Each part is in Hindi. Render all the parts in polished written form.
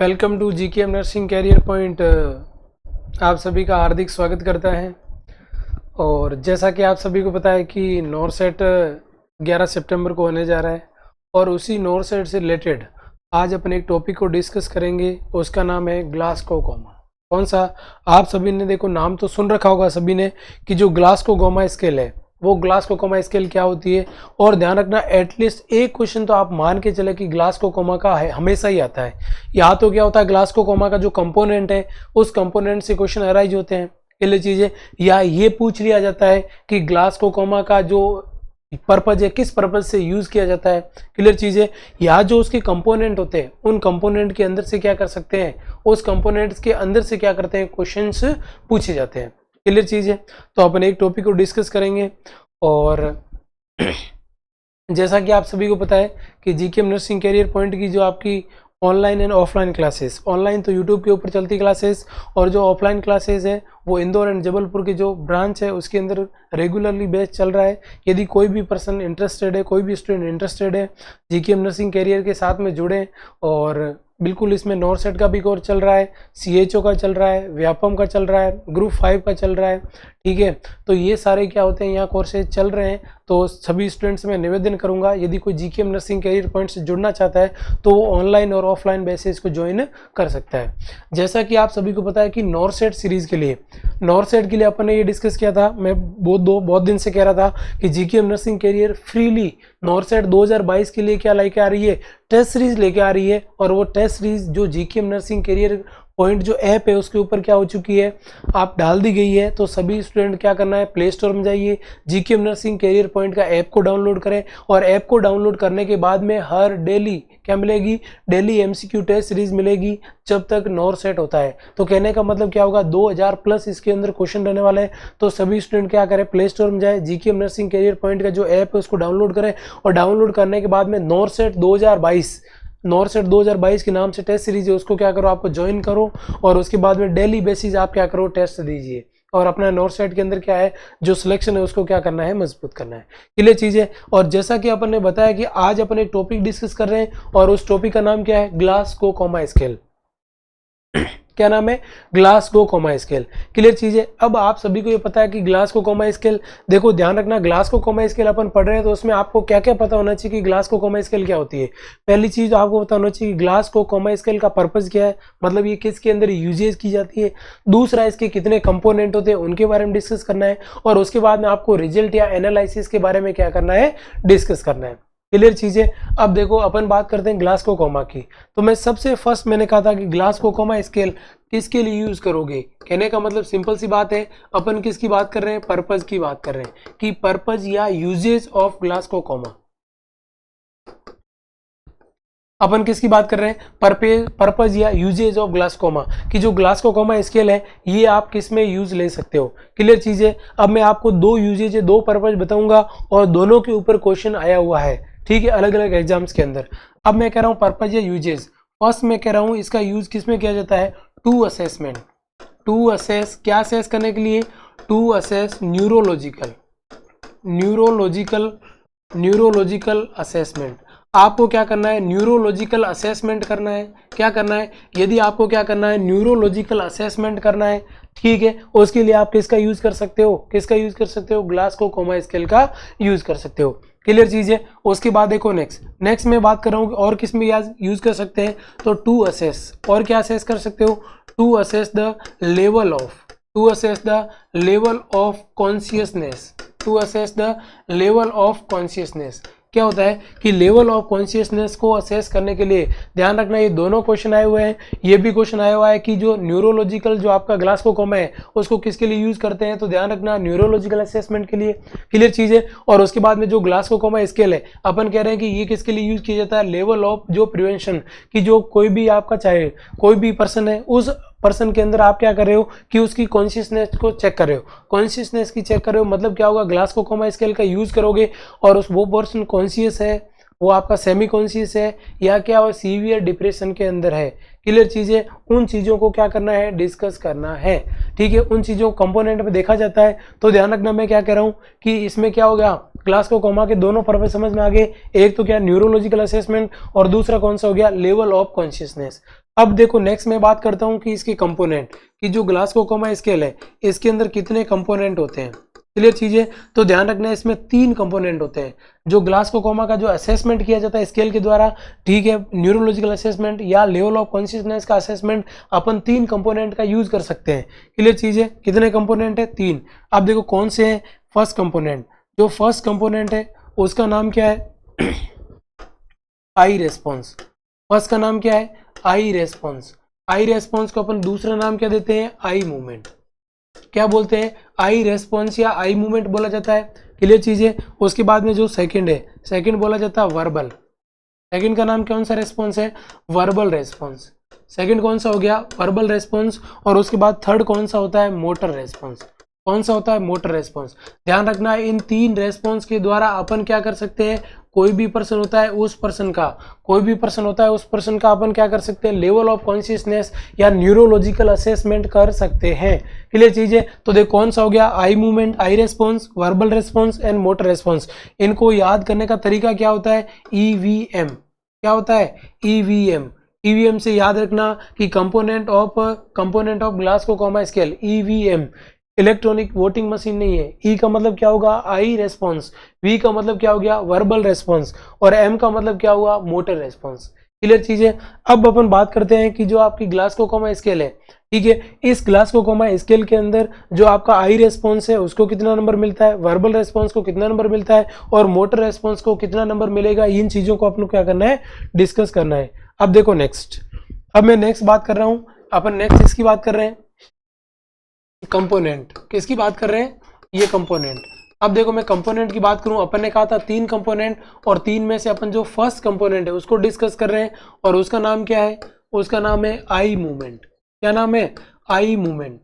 Welcome to GKM nursing career point. आप सभी का हार्दिक स्वागत करता है। और जैसा कि आप सभी को पता है कि नॉरसेट 11 सितंबर को होने जा रहा है और उसी नॉरसेट से रिलेटेड आज अपन एक टॉपिक को डिस्कस करेंगे। उसका नाम है ग्लासकोगोमा। कौन सा? आप सभी ने देखो नाम तो सुन रखा होगा सभी ने कि जो ग्लासकोगोमा स्केल है वो ग्लासकोगोमा स्केल क्या होती है। और ध्यान रखना एटलीस्ट एक क्वेश्चन तो आप मान के चले कि ग्लासकोगोमा का है, हमेशा ही आता है। या तो क्या होता है ग्लासकोगोमा का जो कंपोनेंट है उस कंपोनेंट से क्वेश्चन अराइज होते हैं, ये चीजें, या ये पूछ लिया जाता है कि ग्लासकोगोमा का जो पर्पज है किस पर्पज से यूज किया जाता है। क्लियर चीज है। या जो उसके कंपोनेंट होते हैं उन कंपोनेंट के अंदर से क्या कर सकते हैं, उस कंपोनेंट्स के अंदर से क्या करते हैं, क्वेश्चंस पूछे जाते हैं। क्लियर चीज है। तो अपन एक टॉपिक को डिस्कस करेंगे। और जैसा कि आप सभी को पता है कि जीकेएम नर्सिंग कैरियर पॉइंट की जो आपकी online and offline classes, online तो यूट्यूब के ऊपर चलती क्लासेस, और जो ऑफलाइन क्लासेस है वो इंदौर एंड जबलपुर की जो ब्रांच है उसके अंदर रेगुलरली बैच चल रहा है। यदि कोई भी पर्सन इंटरेस्टेड है, कोई भी स्टूडेंट इंटरेस्टेड है जीकेएम नर्सिंग कैरियर के साथ में जुड़े। और बिल्कुल इसमें नॉरसेट का भी कोर्स चल रहा है, सीएचओ का चल रहा है, व्यापम का चल रहा है, ग्रुप 5 का चल रहा है। ठीक है, तो ये सारे क्या होते हैं यहाँ कोर्सेज चल रहे हैं। तो सभी स्टूडेंट्स में निवेदन करूंगा यदि कोई जीकेएम नर्सिंग कैरियर पॉइंट से जुड़ना चाहता है तो वो ऑनलाइन और ऑफलाइन बेसिस को ज्वाइन कर सकता है। जैसा कि आप सभी को पता है कि नॉरसेट सीरीज के लिए, नॉरसेट के लिए अपन ने ये डिस्कस किया था, मैं बहुत दिन से कह रहा था कि जीकेएम नर्सिंग कैरियर फ्रीली नॉरसेट 2022 के लिए क्या लेके आ रही है, टेस्ट सीरीज लेके आ रही है। और वो टेस्ट सीरीज जो जीकेएम नर्सिंग कैरियर पॉइंट जो ऐप है उसके ऊपर क्या हो चुकी है, आप डाल दी गई है। तो सभी स्टूडेंट क्या करना है, प्ले स्टोर में जाइए, जीकेएम नर्सिंग कैरियर पॉइंट का ऐप को डाउनलोड करें। और ऐप को डाउनलोड करने के बाद में हर डेली क्या मिलेगी, डेली एमसीक्यू टेस्ट सीरीज मिलेगी जब तक नॉरसेट होता है। तो कहने का मतलब क्या होगा, 2000 प्लस इसके अंदर क्वेश्चन रहने वाले हैं। तो सभी स्टूडेंट क्या करें, प्ले स्टोर में जाए, जीकेएम नर्सिंग कैरियर पॉइंट का जो ऐप है उसको डाउनलोड करें। और डाउनलोड करने के बाद में नॉरसेट 2022 के नाम से टेस्ट सीरीज है उसको क्या करो, आपको ज्वाइन करो। और उसके बाद में डेली बेसिस आप क्या करो, टेस्ट दीजिए। और अपना नॉरसेट के अंदर क्या है, जो सिलेक्शन है उसको क्या करना है, मजबूत करना है। क्लियर चीज है। और जैसा कि अपन ने बताया कि आज अपन एक टॉपिक डिस्कस कर रहे हैं और उस टॉपिक का नाम क्या है, ग्लासकोगोमा स्केल। क्या नाम है, ग्लासकोगोमा स्केल। क्लियर चीज है। अब आप सभी को ये पता है कि ग्लासकोगोमा स्केल, देखो ध्यान रखना, ग्लासकोगोमा स्केल अपन पढ़ रहे हैं तो उसमें आपको क्या क्या पता होना चाहिए कि ग्लासकोगोमा स्केल क्या होती है। पहली चीज आपको पता होना चाहिए कि ग्लासकोगोमा स्केल का पर्पस क्या है, मतलब ये किसके अंदर यूजेस की जाती है। दूसरा, इसके कितने कंपोनेंट होते हैं उनके बारे में डिस्कस करना है। और उसके बाद में आपको रिजल्ट या एनालिसिस के बारे में क्या करना है, डिस्कस करना है। क्लियर चीजें। अब देखो अपन बात करते हैं ग्लासकोगोमा की। तो मैं सबसे फर्स्ट मैंने कहा था कि ग्लासकोगोमा स्केल किसके लिए यूज करोगे। कहने का मतलब सिंपल सी बात है, अपन किसकी बात कर रहे हैं, पर्पज की बात कर रहे हैं कि पर्पज या यूजेज ऑफ ग्लासकोगोमा। अपन किसकी बात कर रहे हैं, पर्पज या यूजेज ऑफ ग्लासकोगोमा कि जो ग्लासकोगोमा स्केल है ये आप किस में यूज ले सकते हो। क्लियर चीज है। अब मैं आपको दो यूजेज, दो पर्पज बताऊंगा और दोनों के ऊपर क्वेश्चन आया हुआ है। ठीक है, अलग अलग एग्जाम्स के अंदर। अब मैं कह रहा हूं पर्पज या यूजेज। फर्स्ट मैं कह रहा हूं इसका यूज किस में किया जाता है, टू असेसमेंट। टू असेस, क्या असेस करने के लिए, टू असेस न्यूरोलॉजिकल असेसमेंट। आपको क्या करना है, न्यूरोलॉजिकल असेसमेंट करना है। क्या करना है, यदि आपको क्या करना है, न्यूरोलॉजिकल असेसमेंट करना है, ठीक है, उसके लिए आप किसका यूज कर सकते हो, किसका यूज कर सकते हो, ग्लासकोगोमा स्केल का यूज कर सकते हो। क्लियर चीज है। उसके बाद देखो नेक्स्ट मैं बात कर रहा हूँ और किस में यूज कर सकते हैं, तो टू असेस। और क्या असेस कर सकते हो, to assess the level of consciousness. क्या होता है कि लेवल ऑफ कॉन्शियसनेस को असेस करने के लिए, ध्यान रखना ये दोनों क्वेश्चन आए हुए हैं। ये भी क्वेश्चन आया हुआ है कि जो न्यूरोलॉजिकल जो आपका ग्लासकोगोमा है उसको किसके लिए यूज करते हैं, तो ध्यान रखना न्यूरोलॉजिकल असेसमेंट के लिए। क्लियर चीज है। और उसके बाद में जो ग्लासकोगोमा स्केल है अपन कह रहे हैं कि ये किसके लिए यूज किया जाता है, लेवल ऑफ जो प्रिवेंशन, कि जो कोई भी आपका चाहे कोई भी पर्सन है उस पर्सन के अंदर आप क्या कर रहे हो कि उसकी कॉन्शियसनेस को चेक कर रहे हो। कॉन्शियसनेस की चेक कर रहे हो मतलब क्या होगा, ग्लासकोगोमा स्केल का यूज करोगे और वो पर्सन कॉन्शियस है, वो आपका सेमी कॉन्शियस है या क्या वो सीवियर डिप्रेशन के अंदर है। क्लियर चीजें, उन चीजों को क्या करना है, डिस्कस करना है। ठीक है, उन चीजों को कंपोनेंट में देखा जाता है। तो ध्यान रखना मैं क्या कह रहा हूँ कि इसमें क्या हो गया, ग्लासकोगोमा के दोनों पर्पस समझ में आ गए। एक तो क्या न्यूरोलॉजिकल असेसमेंट और दूसरा कौन सा हो गया, लेवल ऑफ कॉन्शियसनेस। अब देखो नेक्स्ट मैं बात करता हूँ कि इसके कंपोनेंट कि जो ग्लासकोमा स्केल है इसके अंदर कितने कंपोनेंट होते हैं। क्लियर चीजें, तो ध्यान रखना है इसमें 3 कंपोनेंट होते हैं। जो ग्लासकोमा का जो असेसमेंट किया जाता है स्केल के द्वारा, ठीक है, न्यूरोलॉजिकल असेसमेंट या लेवल ऑफ कॉन्शियसनेस का असेसमेंट, अपन 3 कंपोनेंट का यूज कर सकते हैं। क्लियर चीजें, कितने कंपोनेंट है? 3। अब देखो कौन से हैं। फर्स्ट कंपोनेंट, जो फर्स्ट कंपोनेंट है उसका नाम क्या है? आई रेस्पॉन्स। फर्स्ट का नाम क्या है? आई रेस्पॉन्स। आई रेस्पॉन्स को अपन दूसरा नाम क्या देते हैं? Eye movement. क्या बोलते हैं? आई रेस्पॉन्स या आई मूवमेंट बोला जाता है। क्लियर चीजें। उसके बाद में जो सेकंड है, सेकंड बोला जाता है वर्बल। सेकंड का नाम कौन सा रेस्पॉन्स है? Verbal response. सेकंड कौन सा हो गया? Verbal response. और उसके बाद थर्ड कौन सा होता है? Motor response. कौन सा होता है? Motor response. ध्यान रखना है इन 3 रेस्पॉन्स के द्वारा अपन क्या कर सकते हैं, कोई भी पर्सन होता है उस पर्सन का, कोई भी पर्सन होता है उस पर्सन का अपन क्या कर सकते हैं? लेवल ऑफ कॉन्शियसनेस या न्यूरोलॉजिकल असेसमेंट कर सकते हैं। क्लियर चीजें। तो देखो कौन सा हो गया? Eye movement, I response, verbal response and motor response. इनको याद करने का तरीका क्या होता है? ईवीएम। क्या होता है? ईवीएम। ईवीएम से याद रखना कि component of Glasgow coma scale, EVM, electronic voting machine नहीं है। ई का मतलब क्या होगा? आई रेस्पॉन्स। वी का मतलब क्या हो गया? Verbal response. और एम का मतलब क्या हुआ? Motor response. क्लियर चीजें। अब अपन बात करते हैं कि जो आपकी ग्लासकोमा स्केल है, ठीक है, इस ग्लासकोमा स्केल के अंदर जो आपका आई रेस्पॉन्स है उसको कितना नंबर मिलता है, वर्बल रेस्पॉन्स को कितना नंबर मिलता है, और मोटर रेस्पॉन्स को कितना नंबर मिलेगा, इन चीजों को अपन क्या करना है? डिस्कस करना है। अब देखो नेक्स्ट, अब मैं नेक्स्ट बात कर रहा हूं, अपन नेक्स्ट इसकी बात कर रहे हैं, कंपोनेंट। किसकी बात कर रहे हैं? ये कंपोनेंट। अब देखो मैं कंपोनेंट की बात करूं, अपन ने कहा था 3 कंपोनेंट, और 3 में से अपन जो फर्स्ट कंपोनेंट है उसको डिस्कस कर रहे हैं, और उसका नाम क्या है? उसका नाम है आई मूवमेंट। क्या नाम है? Eye movement.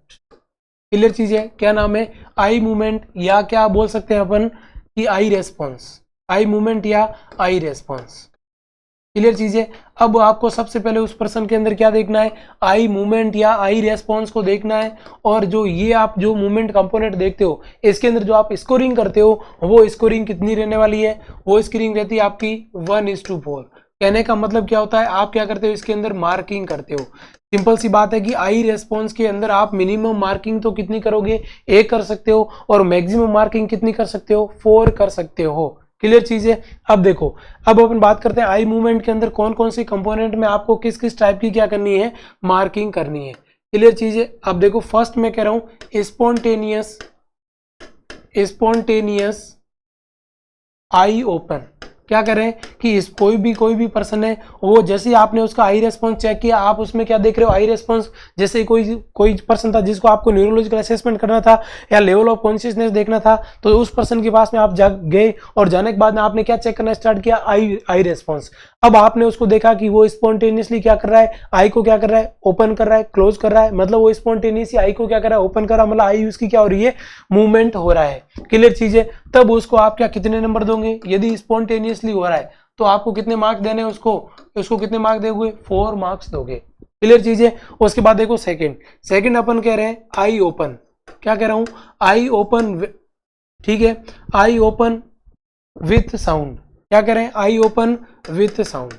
क्लियर चीज है। क्या नाम है? आई मूवमेंट, या क्या बोल सकते हैं अपन कि आई रेस्पॉन्स। आई मूवमेंट या आई रेस्पॉन्स। क्लियर चीजें। अब आपको सबसे पहले उस पर्सन के अंदर क्या देखना है? आई मूवमेंट या आई रेस्पॉन्स को देखना है। और जो ये आप जो मूवमेंट कंपोनेंट देखते हो इसके अंदर जो आप स्कोरिंग करते हो वो स्कोरिंग कितनी रहने वाली है? वो स्कोरिंग रहती है आपकी 1:4। कहने का मतलब क्या होता है? आप क्या करते हो? इसके अंदर मार्किंग करते हो। सिंपल सी बात है कि आई रेस्पॉन्स के अंदर आप मिनिमम मार्किंग तो कितनी करोगे? 1 कर सकते हो, और मैक्सिमम मार्किंग कितनी कर सकते हो? 4 कर सकते हो। क्लियर चीज है। अब देखो, अब अपन बात करते हैं आई मूवमेंट के अंदर कौन कौन सी कंपोनेंट में आपको किस किस टाइप की क्या करनी है? मार्किंग करनी है। क्लियर चीज है। अब देखो फर्स्ट मैं कह रहा हूं स्पॉन्टेनियस आई ओपन। क्या करें कि इस कोई भी पर्सन है, वो जैसे ही आपने उसका आई रेस्पॉन्स चेक किया, आप उसमें क्या देख रहे हो? आई रेस्पॉन्स। जैसे कोई पर्सन था जिसको आपको न्यूरोलॉजिकल असेसमेंट करना था या लेवल ऑफ कॉन्शियसनेस देखना था, तो उस पर्सन के पास में आप गए, और जाने के बाद में आपने क्या चेक करना स्टार्ट किया? आई रेस्पॉन्स। अब आपने उसको देखा कि वो स्पॉन्टेनियसली क्या कर रहा है? आई को क्या कर रहा है? ओपन कर रहा है, क्लोज कर रहा है। मतलब वो स्पॉन्टेनियसली आई को क्या कर रहा है? ओपन कर रहा है। मतलब आई उसकी क्या हो रही है? मूवमेंट हो रहा है। क्लियर चीजें। तब उसको आप क्या कितने नंबर दोगे? यदि स्पॉन्टेनियसली हो रहा है तो आपको कितने मार्क्स देने? उसको कितने मार्क्स दोगे? 4 मार्क्स दोगे। क्लियर चीजें। उसके बाद देखो सेकंड अपन कह रहे हैं आई ओपन। क्या कह रहा हूं? I open. ठीक है, आई ओपन विथ साउंड। क्या कह रहे हैं? I open with sound.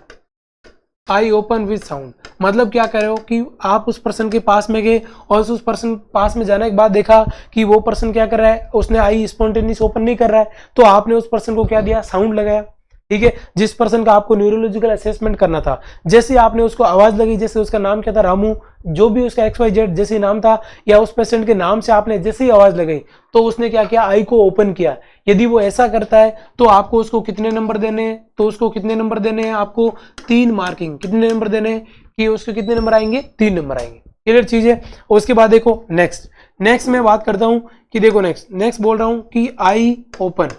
I open with sound मतलब क्या कह रहे हो कि आप उस पर्सन के पास में गए, और उस पर्सन पास में जाने के बाद देखा कि वो पर्सन क्या कर रहा है? उसने आई स्पॉन्टेनियस ओपन नहीं कर रहा है, तो आपने उस पर्सन को क्या दिया? साउंड लगाया। ठीक है, जिस पर्सन का आपको न्यूरोलॉजिकल असेसमेंट करना था, जैसे आपने उसको आवाज लगी, जैसे उसका नाम क्या था? रामू, जो भी उसका XYZ जैसे नाम था, या उस पेशेंट के नाम से आपने जैसे ही आवाज लगाई, तो उसने क्या किया? आई को ओपन किया। यदि वो ऐसा करता है तो आपको उसको कितने नंबर देने हैं? तो उसको कितने नंबर देने हैं? आपको 3 मार्किंग। कितने नंबर देने हैं कि उसके कितने नंबर आएंगे? 3 नंबर आएंगे। क्लियर चीज है। उसके बाद देखो नेक्स्ट मैं बात करता हूं कि देखो नेक्स्ट बोल रहा हूं कि I open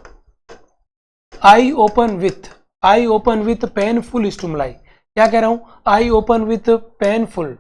with painful stimuli. क्या कह रहा हूं? I open with painful.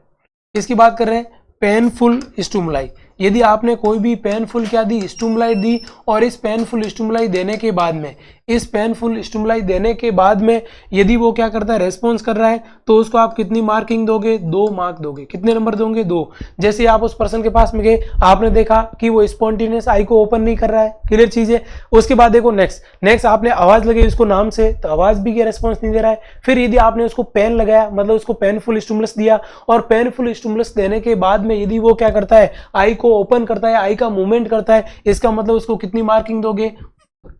इसकी बात कर रहे हैं? Painful stimuli. यदि आपने कोई भी पेनफुल क्या दी? स्टिमुलाई दी, और इस पेनफुल स्टिमुलाई देने के बाद में इस पेनफुल स्टिमुलाई देने के बाद में यदि वो क्या करता है, रेस्पॉन्स कर रहा है, तो उसको आप कितनी मार्किंग दोगे, 2 मार्क दोगे। कितने नंबर दोगे, 2। जैसे आप उस पर्सन के पास में गए, आपने देखा कि वो स्पॉन्टेनियस आई को ओपन नहीं कर रहा है, क्लियर चीज है। उसके बाद देखो नेक्स्ट आपने आवाज लगाई उसको नाम से, तो आवाज भी क्या रेस्पॉन्स नहीं दे रहा है। फिर यदि आपने उसको पेन लगाया, मतलब उसको पेनफुल स्टिमुलस दिया, और पेनफुल स्टिमुलस देने के बाद में यदि वो क्या करता है, आई को ओपन करता है, आई का मूवमेंट करता है, इसका मतलब उसको कितनी मार्किंग दोगे,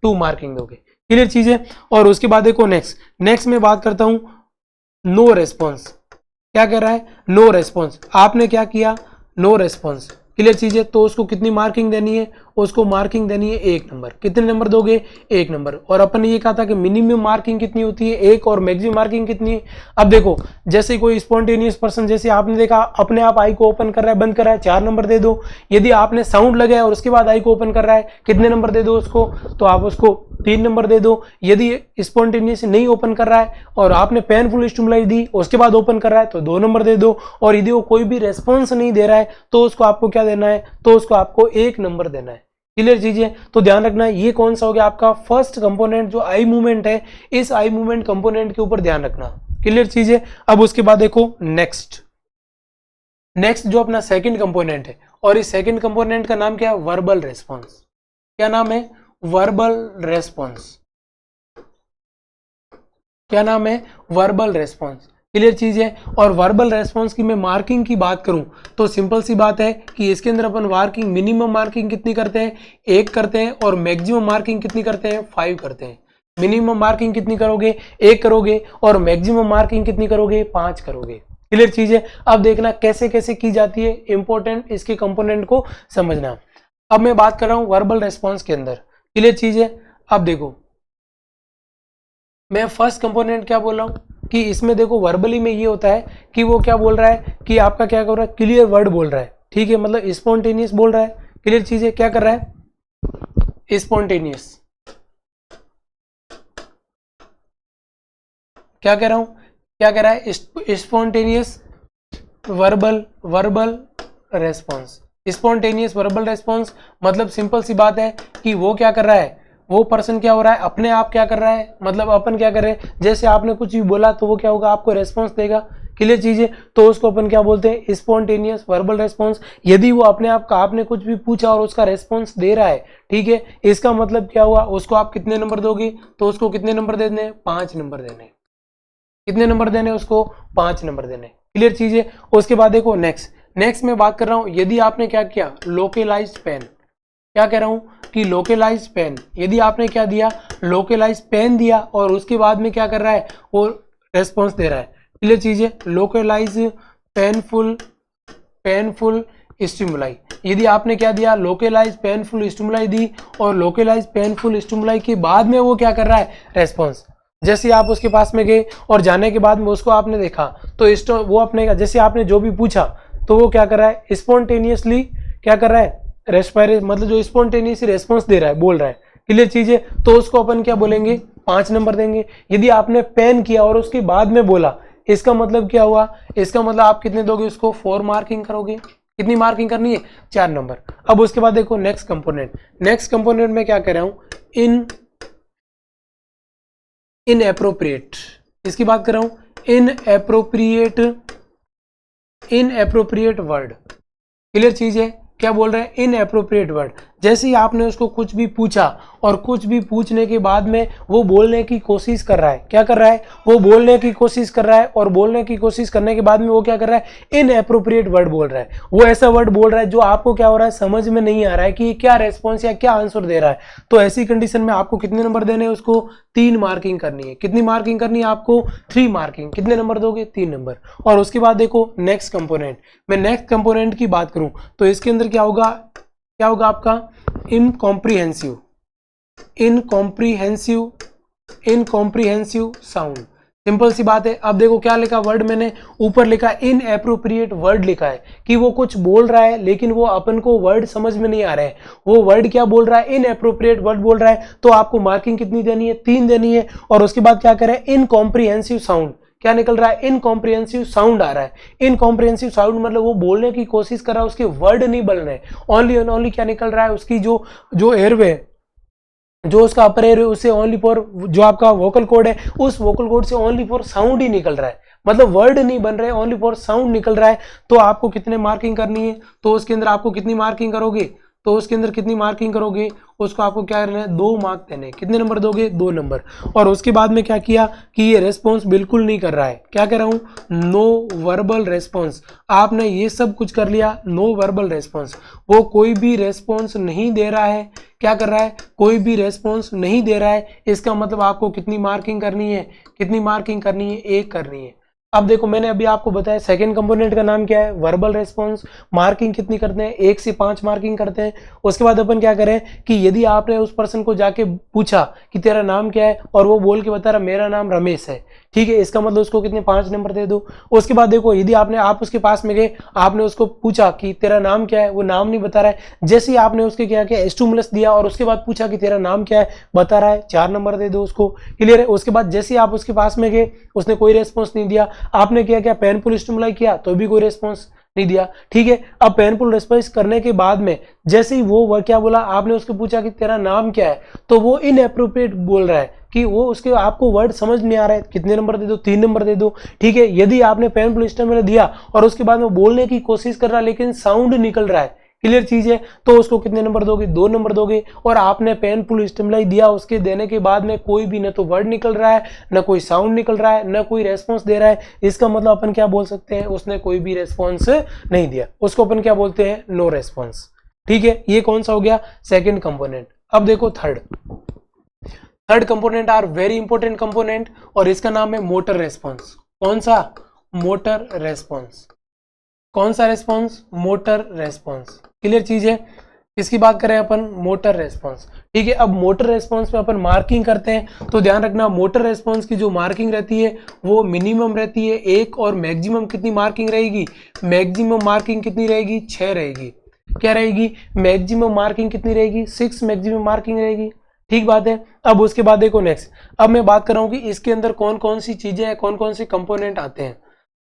2 मार्किंग दोगे। क्लियर चीज है। और उसके बाद देखो नेक्स्ट में बात करता हूं नो रेस्पॉन्स। क्या कह रहा है, नो रेस्पॉन्स। आपने क्या किया, नो रेस्पॉन्स। क्लियर चीज है। तो उसको कितनी मार्किंग देनी है, उसको मार्किंग देनी है 1 नंबर। कितने नंबर दोगे, 1 नंबर। और अपन ने ये कहा था कि मिनिमम मार्किंग कितनी होती है, 1, और मैक्सिमम मार्किंग कितनी है। अब देखो जैसे कोई स्पॉन्टेनियस पर्सन, जैसे आपने देखा अपने आप आई को ओपन कर रहा है, बंद कर रहा है, 4 नंबर दे दो। यदि आपने साउंड लगाया और उसके बाद आई को ओपन कर रहा है, कितने नंबर दे दो उसको, तो आप उसको 3 नंबर दे दो। यदि स्पॉन्टेनियस नहीं ओपन कर रहा है और आपने पेनफुल स्टिमुलाई दी, उसके बाद ओपन कर रहा है, तो 2 नंबर दे दो। और यदि वो कोई भी रेस्पॉन्स नहीं दे रहा है, तो उसको आपको क्या देना है, तो उसको आपको 1 नंबर देना है। क्लियर चीजें। तो ध्यान रखना है, ये कौन सा हो गया आपका फर्स्ट कंपोनेंट, जो आई मूवमेंट है। इस आई मूवमेंट कंपोनेंट के ऊपर ध्यान रखना। क्लियर चीजें। अब उसके बाद देखो नेक्स्ट जो अपना सेकंड कंपोनेंट है, और इस सेकंड कंपोनेंट का नाम क्या है, वर्बल रेस्पॉन्स। क्या नाम है, वर्बल रेस्पॉन्स। क्या नाम है, वर्बल रेस्पॉन्स। क्लियर चीज है। और वर्बल रेस्पॉन्स की मैं मार्किंग की बात करूं तो सिंपल सी बात है कि इसके अंदर अपन मार्किंग, मिनिमम मार्किंग कितनी करते हैं, 1 करते हैं, और मैक्सिमम मार्किंग कितनी करते हैं, 5 करते हैं। मिनिमम मार्किंग कितनी करोगे, 1 करोगे, और मैक्सिमम मार्किंग कितनी करोगे, 5 करोगे। क्लियर चीज है। अब देखना कैसे कैसे की जाती है, इंपॉर्टेंट इसके कंपोनेंट को समझना। अब मैं बात कर रहा हूं वर्बल रेस्पॉन्स के अंदर। क्लियर चीज है। अब देखो मैं फर्स्ट कंपोनेंट क्या बोल रहा हूं कि इसमें देखो वर्बली में ये होता है कि वो क्या बोल रहा है कि आपका क्या कर रहा है, क्लियर वर्ड बोल रहा है। ठीक है, मतलब स्पॉन्टेनियस बोल रहा है। क्लियर चीज है। क्या कर रहा है, स्पॉन्टेनियस। क्या कह रहा हूं, क्या कह रहा है, spontaneous verbal response. Spontaneous verbal response मतलब सिंपल सी बात है कि वो क्या कर रहा है, वो पर्सन क्या हो रहा है, अपने आप क्या कर रहा है, मतलब अपन क्या कर रहे हैं, जैसे आपने कुछ भी बोला तो वो क्या होगा, आपको रेस्पॉन्स देगा। क्लियर चीजें। तो उसको अपन क्या बोलते हैं, स्पॉन्टेनियस वर्बल रेस्पॉन्स। यदि वो अपने आप का, आपने कुछ भी पूछा और उसका रेस्पॉन्स दे रहा है, ठीक है, इसका मतलब क्या हुआ, उसको आप कितने नंबर दोगे, तो उसको कितने नंबर देने, 5 नंबर देने। कितने नंबर देने उसको, 5 नंबर देने। क्लियर चीजें। उसके बाद देखो नेक्स्ट में बात कर रहा हूं, यदि आपने क्या किया, लोकेलाइज्ड पेन। क्या कह रहा हूं कि लोकेलाइज पेन, यदि आपने क्या दिया, लोकेलाइज पेन दिया, और उसके बाद में क्या कर रहा है, वो रेस्पॉन्स दे रहा है। क्लियर चीज है। लोकेलाइज पेनफुल स्टिमुलाई, यदि आपने क्या दिया, लोकेलाइज पेनफुल स्टिमुलाई दी, और लोकेलाइज पेनफुल स्टिमुलाई के बाद में वो क्या कर रहा है, रेस्पॉन्स। जैसे आप उसके पास में गए और जाने के बाद में उसको आपने देखा, तो वो अपने, जैसे आपने जो भी पूछा, तो वो क्या कर रहा है, स्पॉन्टेनियसली क्या कर रहा है, रेस्पायरेशन, मतलब जो स्पॉन्टेनियस रेस्पॉन्स दे रहा है, बोल रहा है। क्लियर चीज है। तो उसको अपन क्या बोलेंगे, 5 नंबर देंगे। यदि आपने पेन किया और उसके बाद में बोला, इसका मतलब क्या हुआ, इसका मतलब आप कितने दोगे उसको, 4 मार्किंग करोगे। कितनी मार्किंग करनी है, 4 नंबर। अब उसके बाद देखो नेक्स्ट कंपोनेंट में क्या कह रहा हूं, इनएप्रोप्रिएट। इसकी बात कर रहा हूं, इनएप्रोप्रिएट वर्ड। क्लियर चीज है। क्या बोल रहे हैं, इनएप्रोप्रिएट वर्ड। जैसे ही आपने उसको कुछ भी पूछा, और कुछ भी पूछने के बाद में वो बोलने की कोशिश कर रहा है, क्या कर रहा है, वो बोलने की कोशिश कर रहा है, और बोलने की कोशिश करने के बाद में वो क्या कर रहा है, इनएप्रोप्रिएट वर्ड बोल रहा है। वो ऐसा वर्ड बोल रहा है जो आपको क्या हो रहा है, समझ में नहीं आ रहा है कि क्या रेस्पॉन्स या क्या आंसर दे रहा है। तो ऐसी कंडीशन में आपको कितने नंबर देने हैं, उसको 3 मार्किंग करनी है। कितनी मार्किंग करनी है आपको, 3 मार्किंग। कितने नंबर दोगे, 3 नंबर। और उसके बाद देखो नेक्स्ट कंपोनेंट, मैं नेक्स्ट कंपोनेंट की बात करूं तो इसके अंदर क्या होगा आपका, इनकॉम्प्रिहेंसिव साउंड। सिंपल सी बात है। अब देखो क्या लिखा वर्ड, मैंने ऊपर लिखा इनएप्रोप्रिएट वर्ड लिखा है कि वो कुछ बोल रहा है लेकिन वो अपन को वर्ड समझ में नहीं आ रहे हैं। वो वर्ड क्या बोल रहा है, इनएप्रोप्रिएट वर्ड बोल रहा है। तो आपको मार्किंग कितनी देनी है, 3 देनी है। और उसके बाद क्या करें, इनकॉम्प्रिहेंसिव साउंड। क्या निकल रहा है, इनकॉम्प्रिहेंसिव साउंड आ रहा है। इनकॉम्प्रिहेंसिव साउंड मतलब वो बोलने की कोशिश कर रहा है, उसके वर्ड नहीं बन रहे, ओनली क्या निकल रहा है, उसकी जो एयरवे जो उसका अपर एयर है उससे ओनली फॉर जो आपका वोकल कोड है उस वोकल कोड से ओनली फॉर साउंड ही निकल रहा है, मतलब वर्ड नहीं बन रहे, ओनली फॉर साउंड निकल रहा है, तो आपको कितने मार्किंग करनी है, तो उसके अंदर आपको कितनी मार्किंग करोगे, तो उसके अंदर कितनी मार्किंग करोगे, उसको आपको क्या करना है, 2 मार्क देने। कितने नंबर दोगे, 2 नंबर। और उसके बाद में क्या किया कि ये रेस्पॉन्स बिल्कुल नहीं कर रहा है, क्या कह रहा हूँ, नो वर्बल रेस्पॉन्स। आपने ये सब कुछ कर लिया, नो वर्बल रेस्पॉन्स, वो कोई भी रेस्पॉन्स नहीं दे रहा है, क्या कर रहा है, कोई भी रेस्पॉन्स नहीं दे रहा है। इसका मतलब आपको कितनी मार्किंग करनी है, कितनी मार्किंग करनी है, 1 करनी है। अब देखो मैंने अभी आपको बताया सेकंड कंपोनेंट का नाम क्या है, वर्बल रेस्पॉन्स। मार्किंग कितनी करते हैं, 1 से 5 मार्किंग करते हैं। उसके बाद अपन क्या करें कि यदि आपने उस पर्सन को जाके पूछा कि तेरा नाम क्या है और वो बोल के बता रहा मेरा नाम रमेश है, ठीक है, इसका मतलब उसको कितने 5 नंबर दे दो। उसके बाद देखो यदि आप उसके पास में गए, आपने उसको पूछा कि तेरा नाम क्या है, वो नाम नहीं बता रहा है, जैसे ही आपने उसके क्या किया स्टिमुलस दिया और उसके बाद पूछा कि तेरा नाम क्या है, बता रहा है, 4 नंबर दे दो उसको, क्लियर है। उसके बाद जैसे ही आप उसके पास में गए, उसने कोई रेस्पॉन्स नहीं दिया, आपने क्या पेनफुल स्टिमुलाई किया तो भी कोई रेस्पॉन्स नहीं दिया, ठीक है। अब पेनफुल रेस्पॉन्स करने के बाद में जैसे ही वो क्या बोला, आपने उसको पूछा कि तेरा नाम क्या है, तो वो इनएप्रोप्रिएट बोल रहा है कि वो उसके आपको वर्ड समझ नहीं आ रहा है, कितने नंबर दे दो, 3 नंबर दे दो, ठीक है। यदि आपने पेनफुल स्टिमुलाई दिया और उसके बाद में बोलने की कोशिश कर रहा है लेकिन साउंड निकल रहा है, क्लियर चीज है, तो उसको कितने नंबर दोगे, 2 नंबर दोगे। और आपने पेनफुल स्टिमुलाई दिया, उसके देने के बाद में कोई भी न तो वर्ड निकल रहा है, न कोई साउंड निकल रहा है, न कोई रेस्पॉन्स दे रहा है, इसका मतलब अपन क्या बोल सकते हैं, उसने कोई भी रेस्पॉन्स नहीं दिया, उसको अपन क्या बोलते हैं, नो रेस्पॉन्स, ठीक है। ये कौन सा हो गया, सेकेंड कंपोनेंट। अब देखो third component are very important component और इसका नाम है मोटर रेस्पॉन्स। कौन सा, मोटर रेस्पॉन्स। कौन सा रेस्पॉन्स, मोटर रेस्पॉन्स, क्लियर चीज है। इसकी बात करें अपन, मोटर रेस्पॉन्स, ठीक है। अब मोटर रेस्पॉन्स में अपन मार्किंग करते हैं, तो ध्यान रखना मोटर रेस्पॉन्स की जो मार्किंग रहती है वो मिनिमम रहती है 1 और मैक्सिमम कितनी मार्किंग रहेगी, मैक्सिमम मार्किंग कितनी रहेगी, 6 रहेगी। क्या रहेगी, मैक्सिमम मार्किंग कितनी रहेगी, 6 मैक्सिमम मार्किंग रहेगी, ठीक बात है। अब उसके बाद देखो नेक्स्ट, अब मैं बात कर रहा हूँ कि इसके अंदर कौन कौन सी चीजें हैं, कौन कौन से कंपोनेंट आते हैं।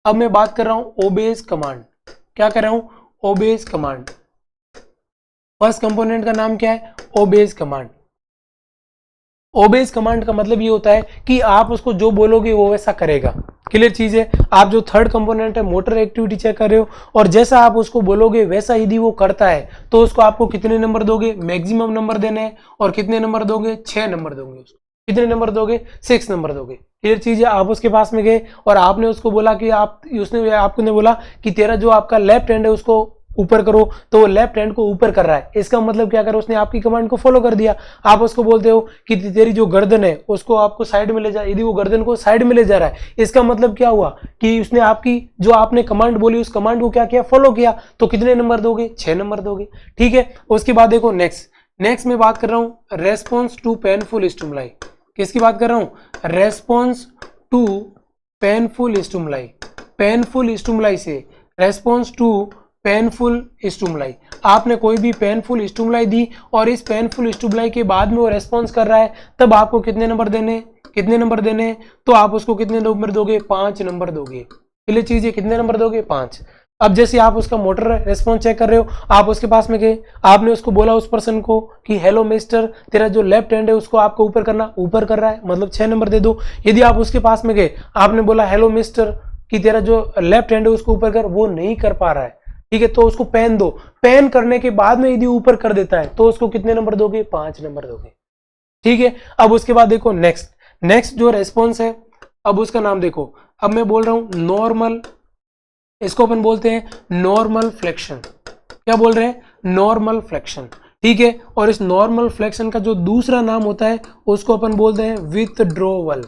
अब मैं बात कर रहा हूँ ओबेज कमांड, क्या कर रहा हूं, ओबेज कमांड। फर्स्ट कंपोनेंट का नाम क्या है, ओबेज कमांड। ओबेज कमांड का मतलब ये होता है कि आप उसको जो बोलोगे वो वैसा करेगा, क्लियर चीज है। आप जो थर्ड कंपोनेंट है मोटर एक्टिविटी चेक कर रहे हो और जैसा आप उसको बोलोगे वैसा यदि वो करता है तो उसको आपको कितने नंबर दोगे, मैक्सिमम नंबर देने हैं। और कितने नंबर दोगे, 6 नंबर दोगे उसको। कितने नंबर दोगे, 6 नंबर दोगे, क्लियर चीज है। आप उसके पास में गए और आपने उसको बोला कि उसने आपको बोला कि तेरा जो आपका लेफ्ट हैंड है उसको ऊपर करो, तो वो लेफ्ट हैंड को ऊपर कर रहा है, इसका मतलब क्या करो, उसने आपकी कमांड को फॉलो कर दिया। आप उसको बोलते हो कि तेरी जो गर्दन है उसको आपको साइड में ले जा, यदि वो गर्दन को साइड में ले जा रहा है, इसका मतलब क्या हुआ कि उसने आपकी जो आपने कमांड बोली उस कमांड को क्या किया, फॉलो किया। तो कितने नंबर दोगे, 6 नंबर दोगे, ठीक है। उसके बाद देखो नेक्स्ट में बात कर रहा हूं रेस्पॉन्स टू पेनफुल स्टिमुलाई। किसकी बात कर रहा हूं, response to painful stimuli. Painful stimuli से रेस्पॉन्स टू पेनफुल स्टिमुलाई, आपने कोई भी पेनफुल स्टिमुलाई दी और इस पेनफुल स्टिमुलाई के बाद में वो रेस्पॉन्स कर रहा है, तब आपको कितने नंबर देने, कितने नंबर देने, तो आप उसको कितने नंबर दोगे, 5 नंबर दोगे। पहले चीज है कितने नंबर दोगे, 5। अब जैसे आप उसका मोटर रेस्पॉन्स चेक कर रहे हो, आप उसके पास में गए, आपने उसको बोला उस पर्सन को कि हेलो मिस्टर, तेरा जो लेफ्ट हैंड है उसको आपको ऊपर करना, ऊपर कर रहा है, मतलब 6 नंबर दे दो। यदि आप उसके पास में गए, आपने बोला हेलो मिस्टर कि तेरा जो लेफ्ट हैंड है उसको ऊपर कर, वो नहीं कर पा रहा है, ठीक है, तो उसको पेन दो। पेन करने के बाद में यदि ऊपर कर देता है तो उसको कितने नंबर दोगे, 5 नंबर दोगे, ठीक है। अब उसके बाद देखो नेक्स्ट जो रेस्पॉन्स है, अब उसका नाम देखो। अब मैं बोल रहा हूं नॉर्मल, इसको अपन बोलते हैं नॉर्मल फ्लेक्शन। क्या बोल रहे हैं, नॉर्मल फ्लेक्शन, ठीक है। और इस नॉर्मल फ्लेक्शन का जो दूसरा नाम होता है उसको अपन बोलते हैं विथड्रॉवल।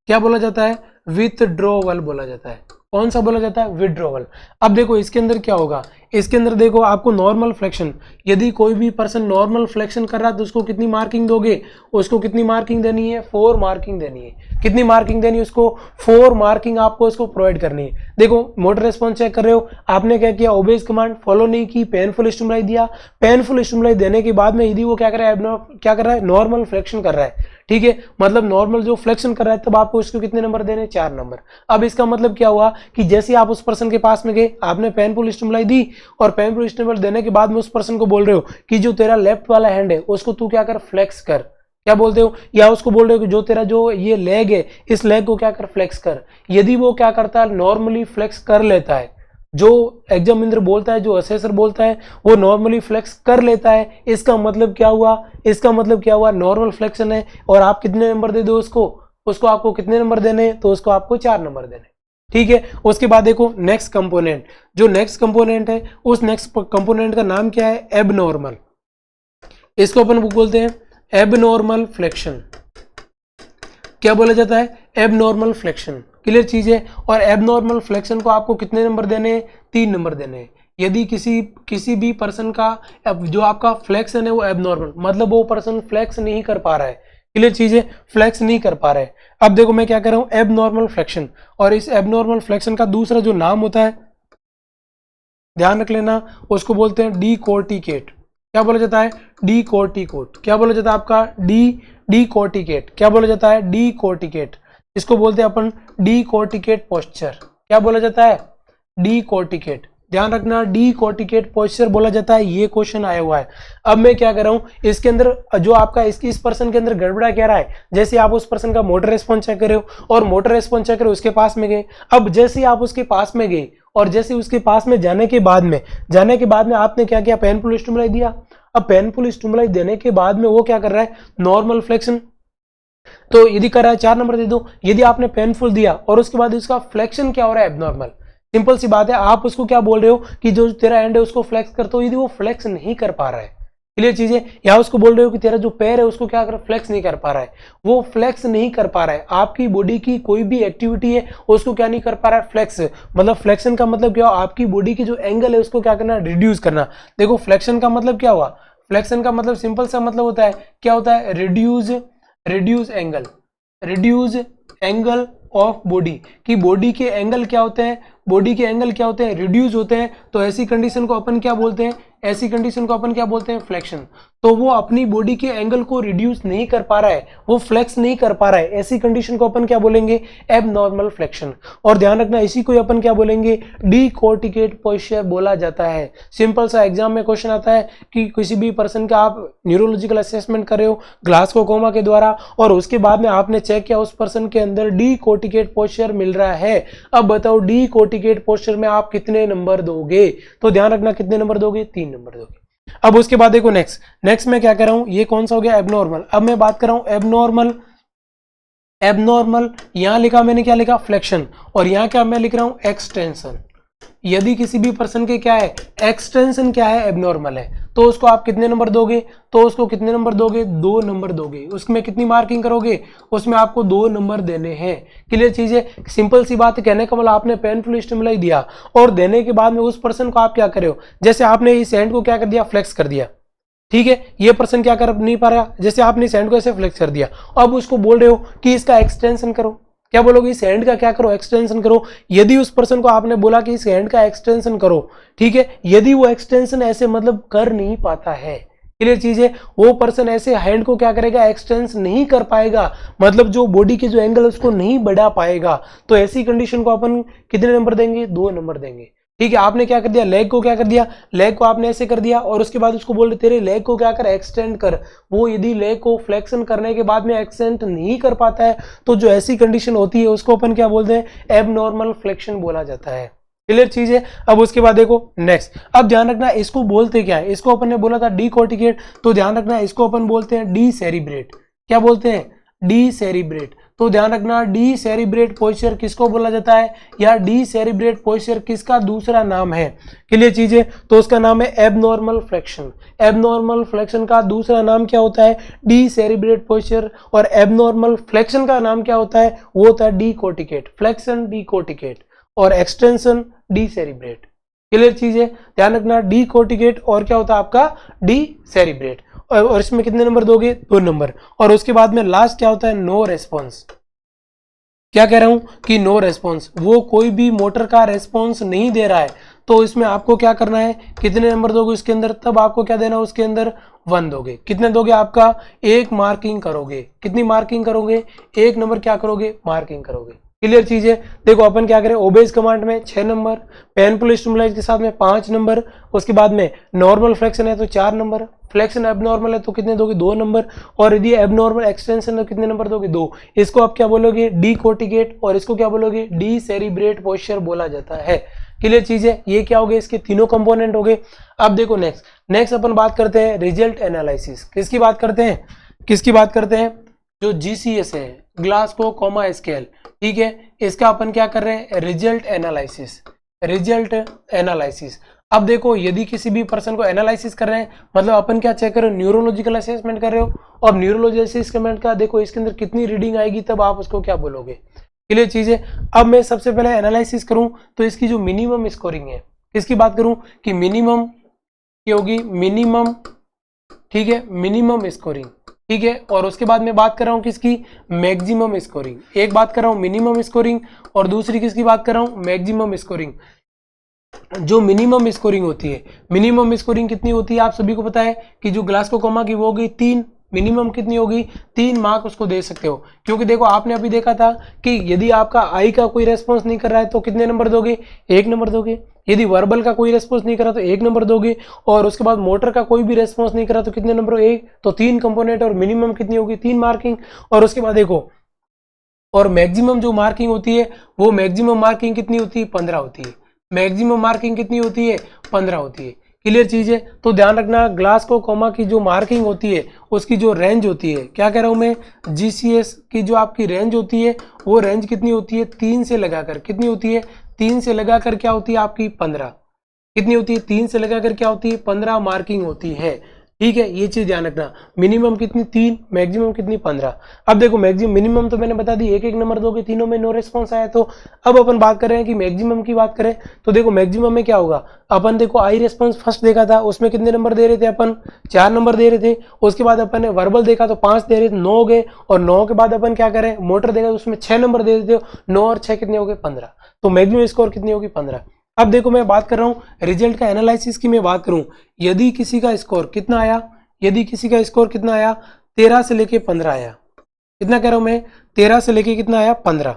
क्या बोला जाता है, विथड्रॉवल बोला जाता है। कौन सा बोला जाता है, विथड्रॉवल। अब देखो इसके अंदर क्या होगा, इसके अंदर देखो आपको नॉर्मल फ्लेक्शन, यदि कोई भी पर्सन नॉर्मल फ्लेक्शन कर रहा है तो उसको कितनी मार्किंग दोगे, उसको कितनी मार्किंग देनी है, 4 मार्किंग देनी है। कितनी मार्किंग देनी है उसको, 4 मार्किंग आपको उसको प्रोवाइड करनी है। देखो मोटर रेस्पॉन्स चेक कर रहे हो, आपने क्या किया, ओबेज कमांड फॉलो नहीं की, पेनफुल स्टिमुलाई दिया। पेनफुल स्टिमुलाई देने के बाद में यदि वो क्या कर रहा है, नॉर्मल फ्लेक्शन कर रहा है, ठीक है, मतलब नॉर्मल जो फ्लेक्शन कर रहा है, तब आपको उसको कितने नंबर देने, 4 नंबर। अब इसका मतलब क्या हुआ कि जैसे आप उस पर्सन के पास में गए, आपने पेनफुल स्टिमुलाई दी और पेनफुल स्टिमुलाई देने के बाद में उस पर्सन को बोल रहे हो कि जो तेरा लेफ्ट वाला हैंड है उसको तू क्या कर, फ्लेक्स कर, क्या बोलते हो, या उसको बोल रहे हो कि जो तेरा जो ये लेग है इस लेग को क्या कर, फ्लेक्स कर। यदि वो क्या करता है, नॉर्मली फ्लेक्स कर लेता है, जो एग्जामिनर बोलता है, जो असेसर बोलता है, वो नॉर्मली फ्लेक्स कर लेता है, इसका मतलब क्या हुआ, इसका मतलब क्या हुआ, नॉर्मल फ्लेक्शन है। और आप कितने नंबर दे दो उसको, उसको आपको कितने नंबर देने, तो उसको आपको 4 नंबर देने। ठीक है, उसके बाद देखो नेक्स्ट कंपोनेंट, जो नेक्स्ट कंपोनेंट है उस नेक्स्ट कंपोनेंट का नाम क्या है, एबनॉर्मल। इसको अपन बोलते हैं एबनॉर्मल फ्लेक्शन। क्या बोला जाता है, एबनॉर्मल फ्लेक्शन। क्लियर चीज है। और एबनॉर्मल फ्लेक्शन को आपको कितने नंबर देने हैं, 3 नंबर देने हैं। यदि किसी भी पर्सन का जो आपका फ्लेक्शन है वो एबनॉर्मल, मतलब वो पर्सन फ्लेक्स नहीं कर पा रहा है। क्लियर चीज है, फ्लेक्स नहीं कर पा रहा है। अब देखो मैं क्या कर रहा हूं, एबनॉर्मल फ्लेक्शन। और इस एबनॉर्मल फ्लेक्शन का दूसरा जो नाम होता है, ध्यान रख लेना, उसको बोलते हैं डीकोर्टिकेट। क्या बोला जाता है, डीकोर्टिकेट। क्या बोला जाता है आपका, डीकोर्टिकेट। क्या बोला जाता है, डीकोर्टिकेट। इसको बोलते हैं अपन डीकोर्टिकेट पोस्चर। क्या बोला जाता है, डीकोर्टिकेट। ध्यान रखना, डीकोर्टिकेट पोस्चर बोला जाता है। ये क्वेश्चन आया हुआ है। अब मैं क्या कर रहा हूं, इसके अंदर जो आपका इस पर्सन के अंदर गड़बड़ा क्या रहा है, जैसे आप उस पर्सन का मोटर रेस्पॉन्स चेक कर रहे हो और मोटर रेस्पॉन्स चेक कर रहे हो, उसके पास में गए। अब जैसे आप उसके पास में गए और जैसे उसके पास में जाने के बाद में आपने क्या किया, पेनफुल स्टिमुलाई दिया। अब पेनफुल स्टिमुलाई देने के बाद में वो क्या कर रहा है, नॉर्मल फ्लेक्शन। तो यदि कर रहा है 4 नंबर दे दो। यदि आपने पेनफुल दिया और उसके बाद उसका फ्लेक्शन क्या हो रहा है, एबनॉर्मल। सिंपल सी बात है, आप उसको क्या बोल रहे हो कि जो तेरा एंड है उसको फ्लेक्स कर, तो यदि वो फ्लेक्स नहीं कर पा रहा है, क्लियर चीज है, या उसको बोल रहे हो कि तेरा जो पैर है उसको क्या कर, फ्लेक्स नहीं कर पा रहा है, वो फ्लेक्स नहीं कर पा रहा है। आपकी बॉडी की कोई भी एक्टिविटी है उसको क्या नहीं कर पा रहा है, फ्लेक्स। मतलब फ्लेक्शन का मतलब क्या, आपकी बॉडी की जो एंगल है उसको क्या करना, रिड्यूस करना। देखो फ्लेक्शन का मतलब क्या हुआ, फ्लेक्शन का मतलब सिंपल सा मतलब होता है, क्या होता है, रिड्यूस एंगल ऑफ बॉडी। की बॉडी के एंगल क्या होते हैं, बॉडी के एंगल क्या होते हैं, रिड्यूस होते हैं। तो ऐसी कंडीशन को अपन क्या बोलते हैं, ऐसी कंडीशन को अपन क्या बोलते हैं, फ्लेक्शन। तो वो अपनी बॉडी के एंगल को रिड्यूस नहीं कर पा रहा है, वो फ्लेक्स नहीं कर पा रहा है, ऐसी कंडीशन को अपन क्या बोलेंगे, एबनॉर्मल फ्लेक्शन। और ध्यान रखना, इसी को अपन क्या बोलेंगे, डीकोर्टिकेट पोस्चर बोला जाता है। सिंपल सा एग्जाम में क्वेश्चन आता है कि किसी भी पर्सन का आप न्यूरोलॉजिकल असेसमेंट कर रहे हो ग्लासकोमा के द्वारा, और उसके बाद में आपने चेक किया उस पर्सन के अंदर डीकोर्टिकेट पोस्चर मिल रहा है। अब बताओ डीकोर्टिकेट पोस्चर में आप कितने नंबर दोगे, तो ध्यान रखना कितने नंबर दोगे, 3 नंबर दोगे। अब उसके बाद देखो नेक्स्ट में क्या कर रहा हूं, ये कौन सा हो गया, एबनॉर्मल। अब मैं बात कर रहा हूं एबनॉर्मल। यहां लिखा मैंने, क्या लिखा, फ्लेक्शन, और यहां क्या मैं लिख रहा हूं, एक्सटेंशन। यदि किसी भी पर्सन के क्या है, एक्सटेंशन क्या है, एबनॉर्मल है, तो उसको आप कितने नंबर दोगे, तो उसको कितने नंबर दोगे, 2 नंबर दोगे। उसमें कितनी मार्किंग करोगे, उसमें आपको 2 नंबर देने हैं। क्लियर चीज है, सिंपल सी बात है। कहने का मतलब आपने पेनफुल स्टिमुलाई दिया और देने के बाद में उस पर्सन को आप क्या कर रहे हो, जैसे आपने इस हैंड को क्या कर दिया, फ्लेक्स कर दिया। ठीक है, ये पर्सन क्या कर नहीं पा रहा, जैसे आपने इस हैंड को ऐसे फ्लेक्स कर दिया। अब उसको बोल रहे हो कि इसका एक्सटेंशन करो। क्या बोलोगे, इस हैंड का क्या करो, एक्सटेंशन करो। यदि उस पर्सन को आपने बोला कि इस हैंड का एक्सटेंशन करो, ठीक है, यदि वो एक्सटेंशन ऐसे मतलब कर नहीं पाता है, क्लियर चीज है, वो पर्सन ऐसे हैंड को क्या करेगा, एक्सटेंस नहीं कर पाएगा, मतलब जो बॉडी के जो एंगल है उसको नहीं बढ़ा पाएगा, तो ऐसी कंडीशन को अपन कितने नंबर देंगे, 2 नंबर देंगे। ठीक है, आपने क्या कर दिया, लेग को क्या कर दिया, लेग को आपने ऐसे कर दिया और उसके बाद उसको बोल रहे तेरे लेग को क्या कर, एक्सटेंड कर। वो यदि लेग को फ्लेक्शन करने के बाद में एक्सटेंड नहीं कर पाता है, तो जो ऐसी कंडीशन होती है उसको अपन क्या बोलते हैं, एबनॉर्मल फ्लेक्शन बोला जाता है। क्लियर चीज है। अब उसके बाद देखो नेक्स्ट, अब ध्यान रखना इसको बोलते क्या है, इसको अपन ने बोला था डीकोर्टिकेट, तो ध्यान रखना इसको अपन बोलते हैं डीसेरिब्रेट। क्या बोलते हैं, डीसेरिब्रेट। तो ध्यान रखना डीसेरिब्रेट पोस्चर किसको बोला जाता है, या डीसेरिब्रेट पोस्चर किसका दूसरा नाम है। क्लियर चीज है, तो उसका नाम है एबनॉर्मल फ्लेक्शन। एबनॉर्मल फ्लेक्शन का दूसरा नाम क्या होता है, डीसेरिब्रेट पोस्चर। और एबनॉर्मल फ्लेक्शन का नाम क्या होता है, वो होता है डीकोर्टिकेट। फ्लेक्शन डीकोर्टिकेट और एक्सटेंशन डीसेरिब्रेट। क्लियर चीज है, ध्यान रखना डीकोर्टिकेट और क्या होता है आपका, डीसेरिब्रेट। और इसमें कितने नंबर दोगे, 2 नंबर। और उसके बाद में लास्ट क्या होता है, नो रेस्पॉन्स। क्या कह रहा हूं कि नो रेस्पॉन्स, वो कोई भी मोटर का रेस्पॉन्स नहीं दे रहा है, तो इसमें आपको क्या करना है, कितने नंबर दोगे उसके अंदर, तब आपको क्या देना उसके अंदर, 1 दोगे। कितने दोगे, आपका 1 मार्किंग करोगे। कितनी मार्किंग करोगे, 1 नंबर क्या करोगे, मार्किंग करोगे। क्लियर चीज है। देखो अपन क्या करें, ओबेज कमांड में 6 नंबर, पेनफुल स्टिमुलाइज के साथ में 5 नंबर, उसके बाद में नॉर्मल फ्लेक्शन है तो 4 नंबर, फ्लेक्शन एबनॉर्मल है तो कितने दोगे 2 नंबर, और यदि एबनॉर्मल एक्सटेंशन तो कितने नंबर दोगे 2। इसको आप क्या बोलोगे, डी कोर्टिकेट, और इसको क्या बोलोगे, डी सेरिब्रेट पोस्चर बोला जाता है। क्लियर चीज है। ये क्या हो गए, इसके तीनों कंपोनेंट हो गए। अब देखो नेक्स्ट अपन बात करते हैं रिजल्ट एनालिसिस। किसकी बात करते हैं, जो जीसीएस है, ग्लासगो कोमा स्केल, ठीक है, इसका अपन क्या कर रहे हैं, रिजल्ट एनालिसिस। अब देखो यदि किसी भी पर्सन को एनालिसिस कर रहे हैं मतलब अपन क्या चेक कर रहे हो, न्यूरोलॉजिकल असेसमेंट कर रहे हो, और न्यूरोलॉजिकल असेसमेंट का देखो इसके अंदर कितनी रीडिंग आएगी तब आप उसको क्या बोलोगे। क्लियर चीज है। अब मैं सबसे पहले एनालिसिस करूं तो इसकी जो मिनिमम स्कोरिंग है, इसकी बात करूं कि मिनिमम की होगी, मिनिमम, ठीक है, मिनिमम स्कोरिंग, ठीक है, और उसके बाद मैं बात कर रहा हूं किसकी, मैक्सिमम स्कोरिंग। एक बात कर रहा हूं मिनिमम स्कोरिंग और दूसरी किसकी बात कर रहा हूं, मैक्सिमम स्कोरिंग। जो मिनिमम स्कोरिंग होती है, मिनिमम स्कोरिंग कितनी होती है आप सभी को पता है कि जो ग्लासगो कोमा की वो होगी 3, मिनिमम कितनी होगी 3 मार्क उसको दे सकते हो। क्योंकि देखो आपने अभी देखा था कि यदि आपका आई का कोई रेस्पॉन्स नहीं कर रहा है तो कितने नंबर दोगे, 1 नंबर दोगे। यदि वर्बल का कोई रेस्पॉन्स नहीं करा तो 1 नंबर दोगे, और उसके बाद मोटर का कोई भी रेस्पॉन्स नहीं करा तो कितने नंबर, 1। तो 3 कंपोनेंट और मिनिमम कितनी होगी 3 मार्किंग। और उसके बाद देखो, और मैक्सिमम जो मार्किंग होती है वो मैक्सिमम मार्किंग कितनी होती है, 15 होती है। मैक्सिमम मार्किंग कितनी होती है, 15 होती है। क्लियर चीज है। तो ध्यान रखना ग्लासगो कोमा की जो मार्किंग होती है उसकी जो रेंज होती है, क्या कह रहा हूं मैं, जीसीएस की जो आपकी रेंज होती है वो रेंज कितनी होती है, 3 से लगाकर, कितनी होती है, 3 से लगाकर क्या होती है आपकी 15। कितनी होती है, 3 से लगाकर क्या होती है 15 मार्किंग होती है। ठीक है, ये चीज ध्यान रखना। मिनिमम कितनी 3, मैक्सिमम कितनी 15। अब देखो मैक्सिमम, मिनिमम तो मैंने बता दी, एक नंबर दोगे, तीनों में नो रिस्पॉन्स आया। तो अब अपन बात कर रहे हैं कि मैक्सिमम की बात करें तो देखो मैक्सिमम में क्या होगा, अपन देखो आई रेस्पॉन्स फर्स्ट देखा था उसमें कितने नंबर दे रहे थे अपन, 4 नंबर दे रहे थे। उसके बाद अपन ने वर्बल देखा तो 5 दे रहे थे, 9 हो गए। और 9 के बाद अपन क्या करें, मोटर देखा तो उसमें 6 नंबर दे देते हो, 9 और 6 कितने हो गए 15। तो मैक्सिमम स्कोर कितनी होगी 15। अब देखो मैं बात कर रहा हूं रिजल्ट का एनालिसिस की, मैं बात करूं यदि किसी का स्कोर कितना आया, यदि किसी का स्कोर कितना आया 13 से लेके 15 आया। कितना कह रहा हूं मैं, 13 से लेके कितना आया 15।